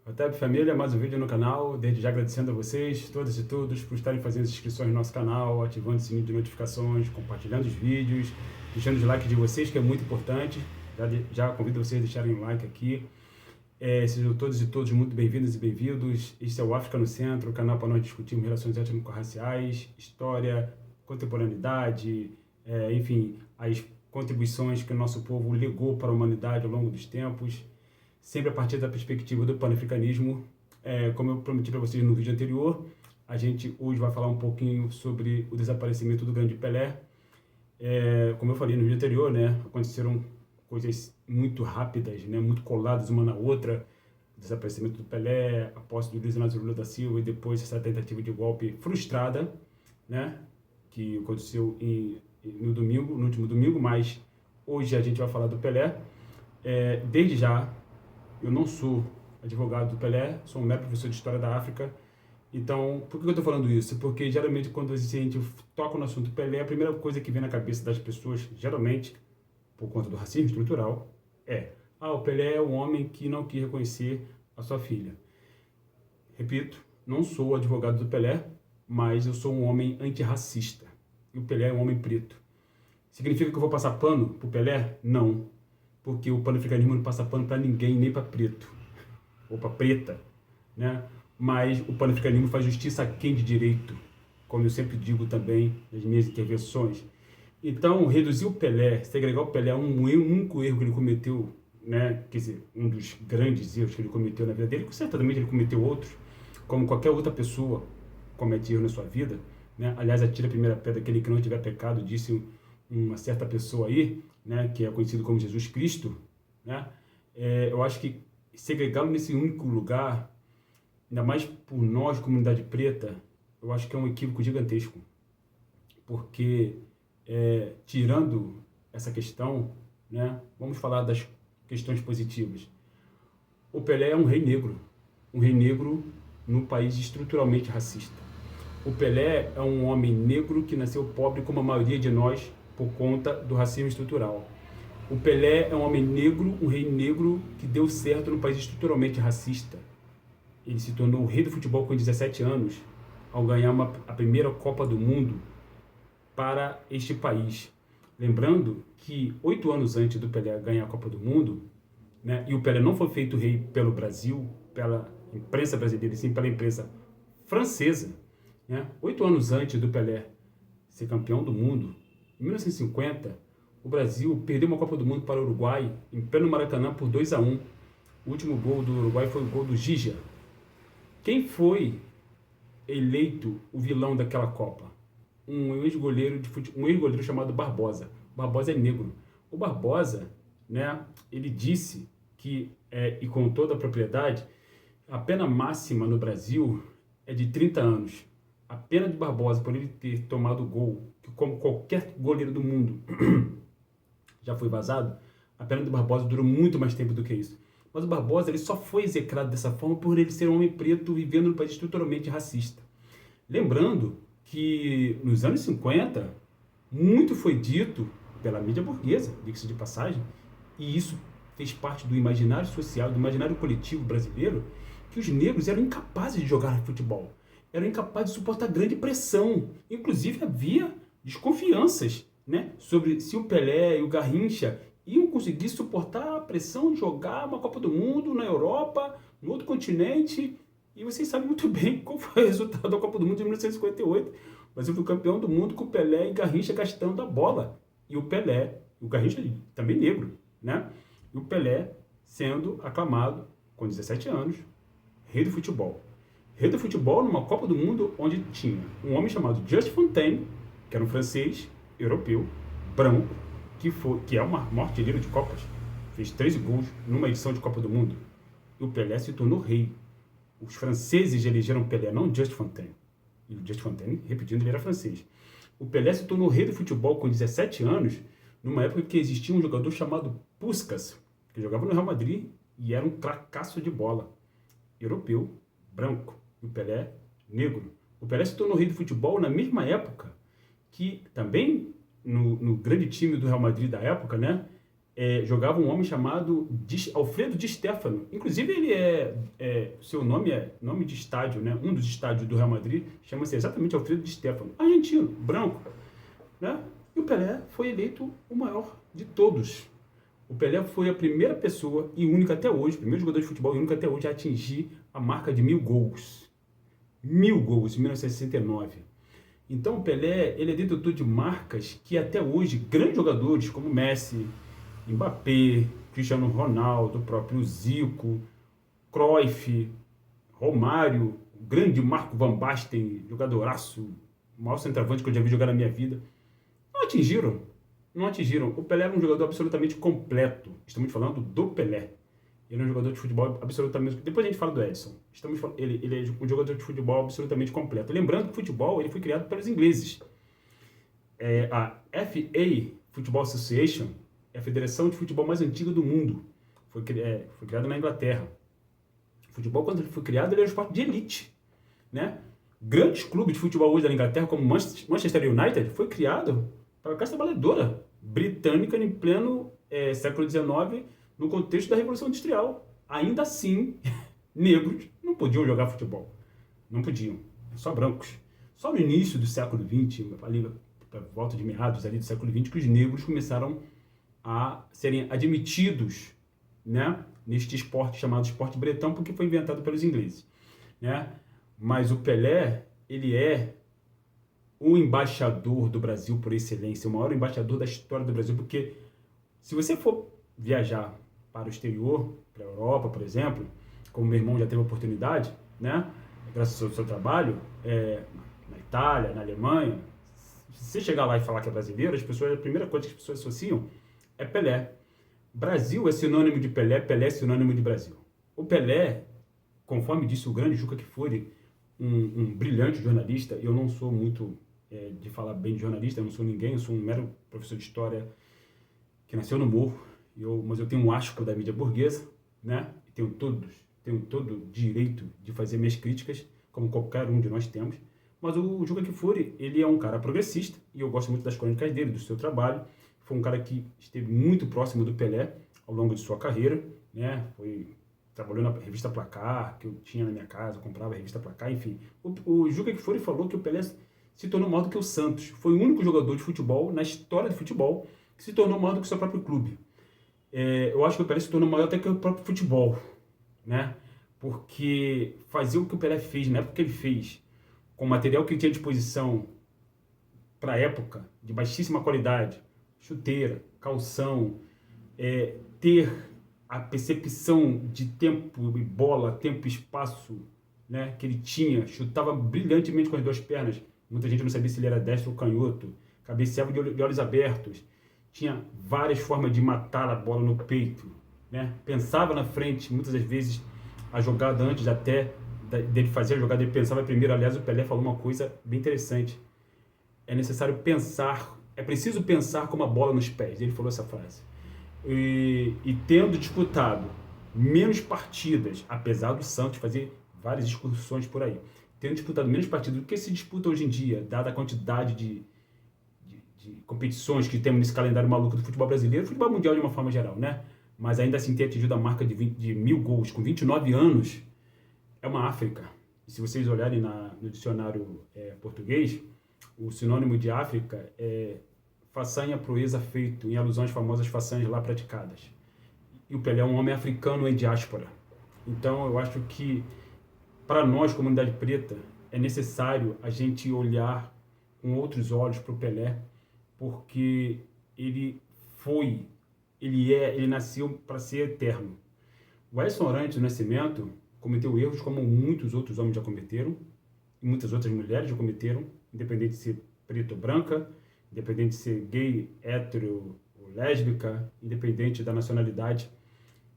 Otávio Família, mais um vídeo no canal. Desde já agradecendo a vocês, todas e todos, por estarem fazendo as inscrições no nosso canal, ativando o sininho de notificações, compartilhando os vídeos, deixando os likes de vocês, que é muito importante. Já convido vocês a deixarem um like aqui. Sejam todos e todos muito bem-vindos e bem-vindos. Este é o África no Centro, o canal para nós discutirmos relações étnico-raciais, história, contemporaneidade, enfim, as contribuições que o nosso povo legou para a humanidade ao longo dos tempos, sempre a partir da perspectiva do panafricanismo. Como eu prometi para vocês no vídeo anterior, a gente hoje vai falar um pouquinho sobre o desaparecimento do grande Pelé. Como eu falei no vídeo anterior, né, aconteceram coisas muito rápidas, né, muito coladas uma na outra. O desaparecimento do Pelé, a posse do Luiz Inácio Lula da Silva e depois essa tentativa de golpe frustrada, né, que aconteceu no último domingo, mas hoje a gente vai falar do Pelé. Desde já, eu não sou advogado do Pelé, sou um mero professor de História da África. Então, por que eu estou falando isso? Porque geralmente quando a gente toca no assunto Pelé, a primeira coisa que vem na cabeça das pessoas, geralmente, por conta do racismo estrutural, o Pelé é um homem que não quis reconhecer a sua filha. Repito, não sou advogado do Pelé, mas eu sou um homem antirracista. E o Pelé é um homem preto. Significa que eu vou passar pano pro Pelé? Não. Porque o panafricanismo não passa pano para ninguém, nem para preto, ou para preta, né? Mas o panafricanismo faz justiça a quem de direito, como eu sempre digo também nas minhas intervenções. Então, reduzir o Pelé, segregar o Pelé a um único erro que ele cometeu, né? Quer dizer, um dos grandes erros que ele cometeu na vida dele, que certamente ele cometeu outros, como qualquer outra pessoa comete erro na sua vida, né? Aliás, atira a primeira pedra aquele que não tiver pecado, disse uma certa pessoa aí, né, que é conhecido como Jesus Cristo, né? Eu acho que segregá-lo nesse único lugar, ainda mais por nós, comunidade preta, eu acho que é um equívoco gigantesco, porque tirando essa questão, né, vamos falar das questões positivas. O Pelé é um rei negro num país estruturalmente racista. O Pelé é um homem negro que nasceu pobre como a maioria de nós por conta do racismo estrutural. O Pelé é um homem negro, um rei negro que deu certo num país estruturalmente racista. Ele se tornou o rei do futebol com 17 anos, ao ganhar a primeira Copa do Mundo para este país. Lembrando que 8 anos antes do Pelé ganhar a Copa do Mundo, né, e o Pelé não foi feito rei pelo Brasil, pela imprensa brasileira, e sim pela imprensa francesa, né, 8 anos antes do Pelé ser campeão do mundo, em 1950, o Brasil perdeu uma Copa do Mundo para o Uruguai, em pleno Maracanã, por 2-1. O último gol do Uruguai foi o gol do Gija. Quem foi eleito o vilão daquela Copa? Um ex-goleiro chamado Barbosa. Barbosa é negro. O Barbosa, né, ele disse que, e com toda a propriedade, a pena máxima no Brasil é de 30 anos. A pena de Barbosa, por ele ter tomado o gol, que como qualquer goleiro do mundo já foi vazado, a pena do Barbosa durou muito mais tempo do que isso. Mas o Barbosa ele só foi execrado dessa forma por ele ser um homem preto vivendo num país estruturalmente racista. Lembrando que nos anos 50, muito foi dito pela mídia burguesa, diga-se de passagem, e isso fez parte do imaginário social, do imaginário coletivo brasileiro, que os negros eram incapazes de jogar futebol. Eram incapazes de suportar grande pressão. Inclusive havia desconfianças, né, sobre se o Pelé e o Garrincha iam conseguir suportar a pressão de jogar uma Copa do Mundo na Europa, no outro continente. E vocês sabem muito bem qual foi o resultado da Copa do Mundo de 1958. O Brasil foi campeão do mundo com o Pelé e Garrincha gastando a bola. E o Pelé, o Garrincha também negro, né? E o Pelé sendo aclamado com 17 anos, rei do futebol. Rei do futebol numa Copa do Mundo onde tinha um homem chamado Just Fontaine, que era um francês, europeu, branco, que é o maior artilheiro de Copas, fez 13 gols numa edição de Copa do Mundo. E o Pelé se tornou rei. Os franceses elegeram Pelé, não Just Fontaine. E o Just Fontaine, repetindo, ele era francês. O Pelé se tornou rei do futebol com 17 anos, numa época que existia um jogador chamado Puskás, que jogava no Real Madrid e era um cracaço de bola. Europeu, branco. E o Pelé, negro. O Pelé se tornou rei do futebol na mesma época que também no grande time do Real Madrid da época, né, jogava um homem chamado Alfredo Di Stéfano. Inclusive, seu nome é nome de estádio, né? Um dos estádios do Real Madrid chama-se exatamente Alfredo Di Stéfano. Argentino, branco, né? E o Pelé foi eleito o maior de todos. O Pelé foi a primeira pessoa e única até hoje, primeiro jogador de futebol e único até hoje a atingir a marca de 1000 gols. 1000 gols em 1969. Então o Pelé, ele é detentor de marcas que até hoje grandes jogadores como Messi, Mbappé, Cristiano Ronaldo, o próprio Zico, Cruyff, Romário, o grande Marco Van Basten, jogadoraço, o maior centroavante que eu já vi jogar na minha vida, não atingiram. Não atingiram. O Pelé era um jogador absolutamente completo. Estamos falando do Pelé. Ele é um jogador de futebol absolutamente... Depois a gente fala do Edson. Ele é um jogador de futebol absolutamente completo. Lembrando que o futebol ele foi criado pelos ingleses. A FA, Football Association, é a federação de futebol mais antiga do mundo. Foi criada na Inglaterra. O futebol, quando ele foi criado, ele era um esporte de elite, né? Grandes clubes de futebol hoje da Inglaterra, como Manchester United, foi criado para a classe trabalhadora britânica em pleno século XIX, no contexto da Revolução Industrial. Ainda assim, negros não podiam jogar futebol. Não podiam. Só brancos. Só no início do século XX, ali, por volta de meados ali do século XX, que os negros começaram a serem admitidos, né, neste esporte chamado esporte bretão, porque foi inventado pelos ingleses, né? Mas o Pelé, ele é o embaixador do Brasil por excelência, o maior embaixador da história do Brasil, porque se você for viajar para o exterior, para a Europa, por exemplo, como meu irmão já teve a oportunidade, né, graças ao seu trabalho, na Itália, na Alemanha, se você chegar lá e falar que é brasileiro, a primeira coisa que as pessoas associam é Pelé. Brasil é sinônimo de Pelé, Pelé é sinônimo de Brasil. O Pelé, conforme disse o grande Juca Kfouri, um brilhante jornalista, eu não sou muito de falar bem de jornalista, eu não sou ninguém, eu sou um mero professor de história que nasceu no Morro, mas eu tenho um asco da mídia burguesa, né? Tenho todo o direito de fazer minhas críticas, como qualquer um de nós temos, mas o Juca Kfouri, ele é um cara progressista, e eu gosto muito das crônicas dele, do seu trabalho. Foi um cara que esteve muito próximo do Pelé ao longo de sua carreira, né? Trabalhou na revista Placar, que eu tinha na minha casa, comprava a revista Placar, enfim. O Juca Kfouri falou que o Pelé se tornou maior do que o Santos. Foi o único jogador de futebol, na história do futebol, que se tornou maior do que o seu próprio clube. Eu acho que o Pelé se tornou maior até que o próprio futebol, né? Porque fazer o que o Pelé fez, na época que ele fez, com o material que ele tinha à disposição para a época, de baixíssima qualidade, chuteira, calção, ter a percepção de tempo e bola, tempo e espaço, né, que ele tinha, chutava brilhantemente com as duas pernas, muita gente não sabia se ele era destro ou canhoto, cabeceava de olhos abertos, tinha várias formas de matar a bola no peito, né, pensava na frente, muitas das vezes a jogada antes até dele fazer a jogada, ele pensava primeiro. Aliás, o Pelé falou uma coisa bem interessante: é necessário pensar, é preciso pensar com a bola nos pés. Ele falou essa frase. E tendo disputado menos partidas, apesar do Santos fazer várias excursões por aí, tendo disputado menos partidas do que se disputa hoje em dia, dada a quantidade de competições que temos nesse calendário maluco do futebol brasileiro, futebol mundial de uma forma geral, né? Mas ainda assim ter atingido a marca de 1000 gols com 29 anos, é uma África. E se vocês olharem no dicionário português, o sinônimo de África é façanha, proeza, feito, em alusão às famosas façanhas lá praticadas. E o Pelé é um homem africano em diáspora. Então eu acho que, para nós, comunidade preta, é necessário a gente olhar com outros olhos para o Pelé, porque ele nasceu para ser eterno. O Edson Arantes do Nascimento cometeu erros como muitos outros homens já cometeram, e muitas outras mulheres já cometeram, independente de ser preto ou branca, independente de ser gay, hétero ou lésbica, independente da nacionalidade,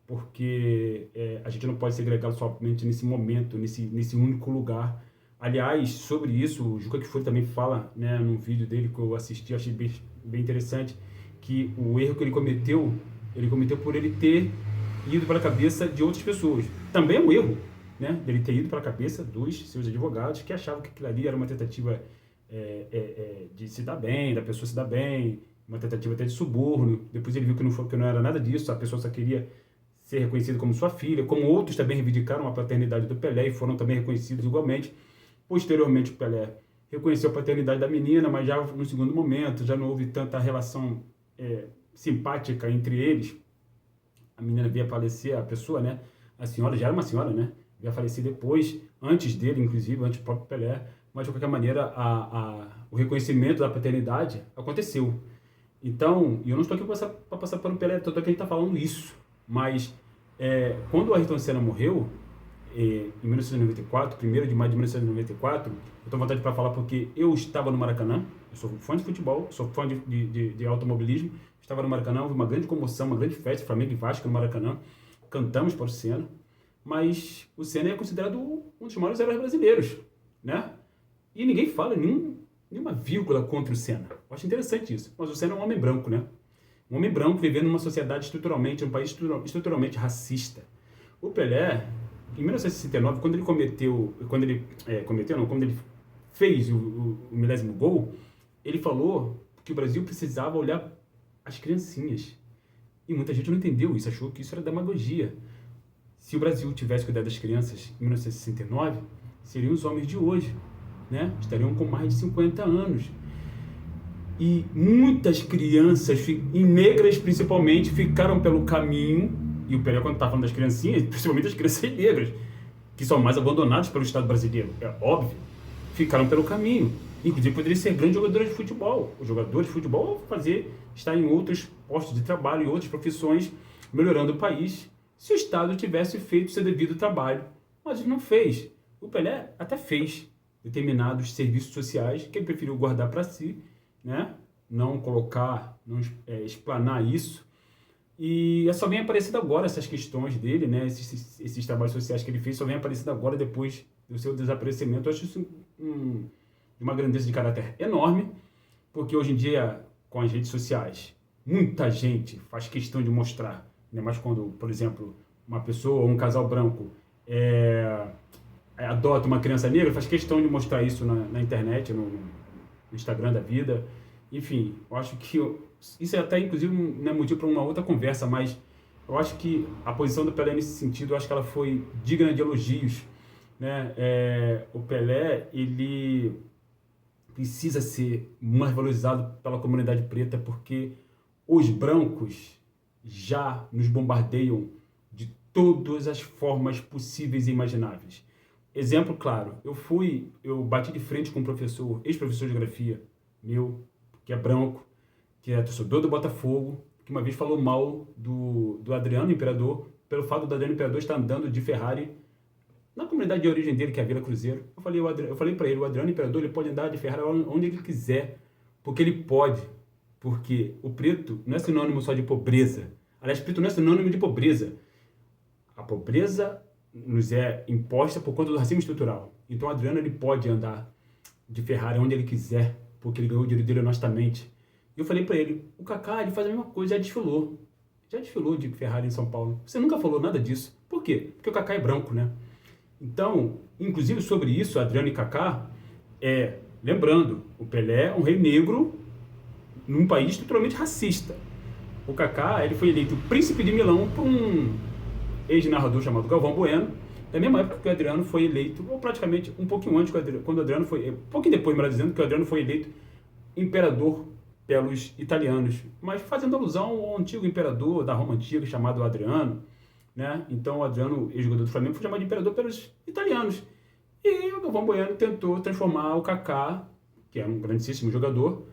porque a gente não pode segregá-lo somente nesse momento, nesse único lugar. Aliás, sobre isso, o Juca Kfouri também fala, né, num vídeo dele que eu assisti, achei bem interessante, que o erro que ele cometeu por ele ter ido pela cabeça de outras pessoas. Também é um erro, né, dele ter ido pela cabeça dos seus advogados, que achavam que aquilo ali era uma tentativa de se dar bem, da pessoa se dar bem, uma tentativa até de suborno. Depois ele viu que não era nada disso, a pessoa só queria ser reconhecida como sua filha, como outros também reivindicaram a paternidade do Pelé e foram também reconhecidos igualmente. Posteriormente, o Pelé reconheceu a paternidade da menina, mas já no segundo momento, já não houve tanta relação simpática entre eles. A menina veio a falecer, a pessoa, né? A senhora já era uma senhora, né? Veio a falecer depois, antes dele, inclusive, antes do próprio Pelé. Mas, de qualquer maneira, o reconhecimento da paternidade aconteceu. Então, eu não estou aqui para passar pano Pelé, tanto é que a gente está falando isso. Mas, quando o Ayrton Senna morreu, em 1994, 1º de maio de 1994, eu estou à vontade para falar porque eu estava no Maracanã, eu sou fã de futebol, sou fã de automobilismo, estava no Maracanã, houve uma grande comoção, uma grande festa, Flamengo e Vasco no Maracanã, cantamos para o Senna, mas o Senna é considerado um dos maiores heróis brasileiros, né? E ninguém fala nenhuma vírgula contra o Senna. Eu acho interessante isso, mas o Senna é um homem branco, né? Um homem branco vivendo numa sociedade estruturalmente, um país estruturalmente racista. O Pelé, em 1969, quando ele fez o milésimo gol, ele falou que o Brasil precisava olhar as criancinhas. E muita gente não entendeu isso, achou que isso era demagogia. Se o Brasil tivesse cuidado das crianças em 1969, seriam os homens de hoje, né? Estariam com mais de 50 anos. E muitas crianças, e negras principalmente, ficaram pelo caminho. E o Pelé, quando está falando das criancinhas, principalmente as crianças negras, que são mais abandonadas pelo Estado brasileiro, é óbvio, ficaram pelo caminho. Inclusive, poderiam ser grandes jogadores de futebol. Os jogadores de futebol estar em outros postos de trabalho, em outras profissões, melhorando o país, se o Estado tivesse feito seu devido trabalho. Mas ele não fez. O Pelé até fez determinados serviços sociais que ele preferiu guardar para si, né? Não colocar, não explanar isso. E só vem aparecendo agora essas questões dele, né? Esses trabalhos sociais que ele fez só vem aparecendo agora depois do seu desaparecimento. Eu acho isso de uma grandeza de caráter enorme, porque hoje em dia, com as redes sociais, muita gente faz questão de mostrar, né? Mas quando, por exemplo, uma pessoa ou um casal branco adota uma criança negra, faz questão de mostrar isso na internet, no Instagram da vida. Enfim, eu acho que isso é até, inclusive, motivo para uma outra conversa, mas eu acho que a posição do Pelé nesse sentido, eu acho que ela foi digna de elogios, né? O Pelé, ele precisa ser mais valorizado pela comunidade preta, porque os brancos já nos bombardeiam de todas as formas possíveis e imagináveis. Exemplo claro, eu bati de frente com um professor, ex-professor de geografia meu, que é branco, que é torcedor do Botafogo, que uma vez falou mal do Adriano Imperador, pelo fato do Adriano Imperador estar andando de Ferrari na comunidade de origem dele, que é a Vila Cruzeiro. Eu falei para ele, o Adriano Imperador, ele pode andar de Ferrari onde ele quiser, porque ele pode, porque o preto não é sinônimo só de pobreza. Aliás, preto não é sinônimo de pobreza. A pobreza nos é imposta por conta do racismo estrutural. Então o Adriano, ele pode andar de Ferrari onde ele quiser, porque ele ganhou o dinheiro dele honestamente. E eu falei pra ele, o Kaká, ele faz a mesma coisa, já desfilou de Ferrari em São Paulo. Você nunca falou nada disso. Por quê? Porque o Kaká é branco, né? Então, inclusive sobre isso, Adriano e Kaká, lembrando, o Pelé é um rei negro num país estruturalmente racista. O Kaká, ele foi eleito príncipe de Milão por um ex-narrador chamado Galvão Bueno, da mesma época que o Adriano foi eleito, ou praticamente um pouquinho antes, quando o Adriano foi, um pouquinho depois, melhor dizendo, que o Adriano foi eleito imperador pelos italianos, mas fazendo alusão ao antigo imperador da Roma Antiga, chamado Adriano, né? Então o Adriano, ex-jogador do Flamengo, foi chamado de imperador pelos italianos. E o Galvão Bueno tentou transformar o Kaká, que era um grandíssimo jogador,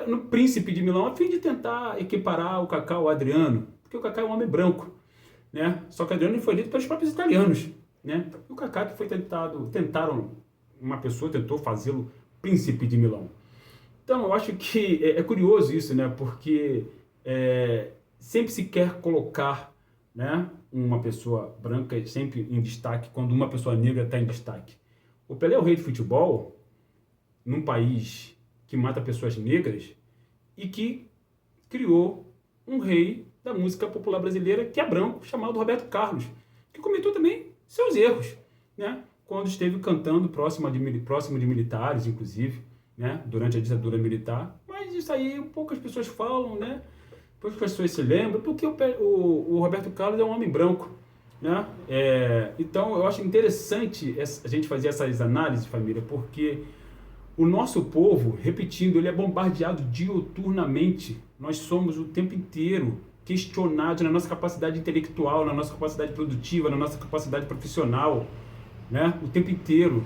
no príncipe de Milão, a fim de tentar equiparar o Kaká ao Adriano, porque o Kaká é um homem branco, né? Só que o Adriano foi eleito pelos próprios italianos, né? E o Kaká que foi uma pessoa tentou fazê-lo príncipe de Milão. Então, eu acho que é curioso isso, né? Porque sempre se quer colocar, né, uma pessoa branca sempre em destaque quando uma pessoa negra está em destaque. O Pelé é o rei de futebol num país que mata pessoas negras e que criou um rei da música popular brasileira que é branco, chamado Roberto Carlos, que cometeu também seus erros, né? Quando esteve cantando próximo de militares, inclusive, né, durante a ditadura militar, mas mas isso aí poucas pessoas falam, né? Poucas pessoas se lembram, porque o Roberto Carlos é um homem branco, né? Então eu acho interessante a gente fazer essas análises, família, porque o nosso povo, repetindo, ele é bombardeado diuturnamente. Nós somos o tempo inteiro questionados na nossa capacidade intelectual, na nossa capacidade produtiva, na nossa capacidade profissional, né? O tempo inteiro.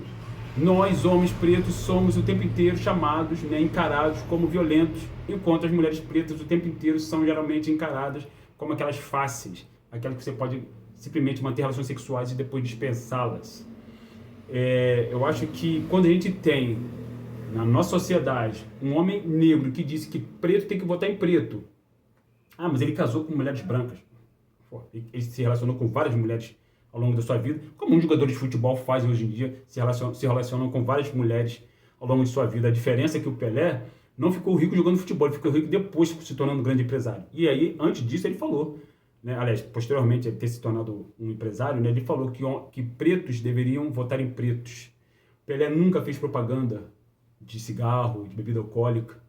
Nós, homens pretos, somos o tempo inteiro chamados, né, encarados como violentos, enquanto as mulheres pretas o tempo inteiro são geralmente encaradas como aquelas fáceis, aquelas que você pode simplesmente manter relações sexuais e depois dispensá-las. Eu acho que quando a gente tem na nossa sociedade um homem negro que disse que preto tem que votar em preto, mas ele casou com mulheres brancas, ele se relacionou com várias mulheres ao longo da sua vida, como um jogador de futebol faz hoje em dia, se relacionam com várias mulheres ao longo de sua vida. A diferença é que o Pelé não ficou rico jogando futebol, ele ficou rico depois se tornando um grande empresário. E aí, antes disso, ele falou, né, aliás, posteriormente ele ter se tornado um empresário, né, ele falou que pretos deveriam votar em pretos. Pelé nunca fez propaganda de cigarro, de bebida alcoólica,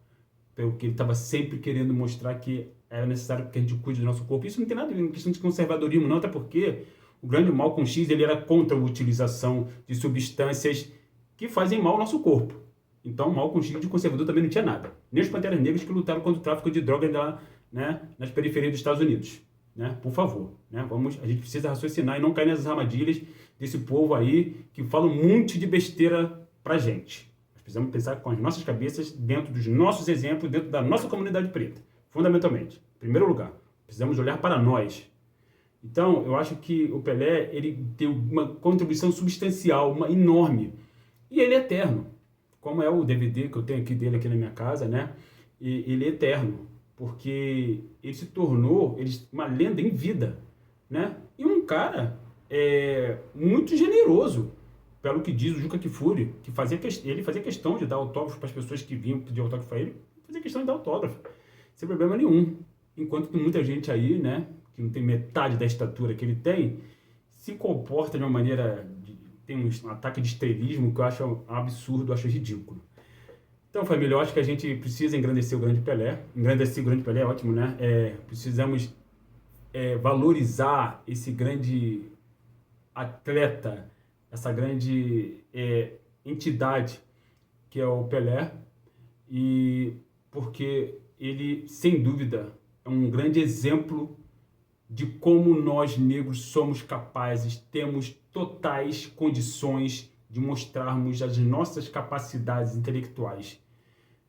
porque ele estava sempre querendo mostrar que era necessário que a gente cuide do nosso corpo. Isso não tem nada a ver com questão de conservadorismo, não, até porque o grande Malcolm X ele era contra a utilização de substâncias que fazem mal ao nosso corpo. Então, Malcolm X de conservador também não tinha nada. Nem os Panteras Negras que lutaram contra o tráfico de drogas lá, né, nas periferias dos Estados Unidos. Né? Por favor, né? A gente precisa raciocinar e não cair nessas armadilhas desse povo aí que fala um monte de besteira pra gente. Nós precisamos pensar com as nossas cabeças, dentro dos nossos exemplos, dentro da nossa comunidade preta. Fundamentalmente. Em primeiro lugar, precisamos olhar para nós. Então, eu acho que o Pelé, ele tem uma contribuição substancial, uma enorme. E ele é eterno. Como é o DVD que eu tenho aqui dele aqui na minha casa, né? E ele é eterno. Porque ele se tornou uma lenda em vida, né? E um cara muito generoso, pelo que diz o Juca Kfouri, que ele fazia questão de dar autógrafo para as pessoas que vinham pedir autógrafo para ele, fazia questão de dar autógrafo, sem problema nenhum. Enquanto que muita gente aí, né, que não tem metade da estatura que ele tem, se comporta de uma maneira, tem um ataque de estrelismo que eu acho um absurdo, eu acho ridículo. Então, família, eu acho que a gente precisa engrandecer o grande Pelé. Engrandecer o grande Pelé é ótimo, né? Precisamos valorizar esse grande atleta, essa grande entidade que é o Pelé, e porque ele, sem dúvida, é um grande exemplo de como nós negros somos capazes, temos totais condições de mostrarmos as nossas capacidades intelectuais,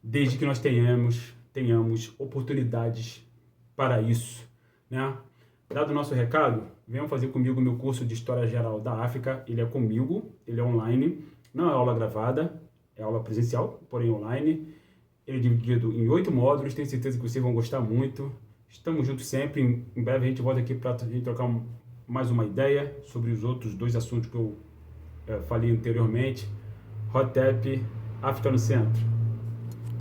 desde que nós tenhamos oportunidades para isso, né? Dado o nosso recado, venham fazer comigo o meu curso de História Geral da África. Ele é comigo, ele é online, não é aula gravada, é aula presencial, porém online. Ele é dividido em 8 módulos, tenho certeza que vocês vão gostar muito. Estamos juntos sempre, em breve a gente volta aqui para a gente trocar mais uma ideia sobre os outros 2 assuntos que eu falei anteriormente. Hotep, África no Centro.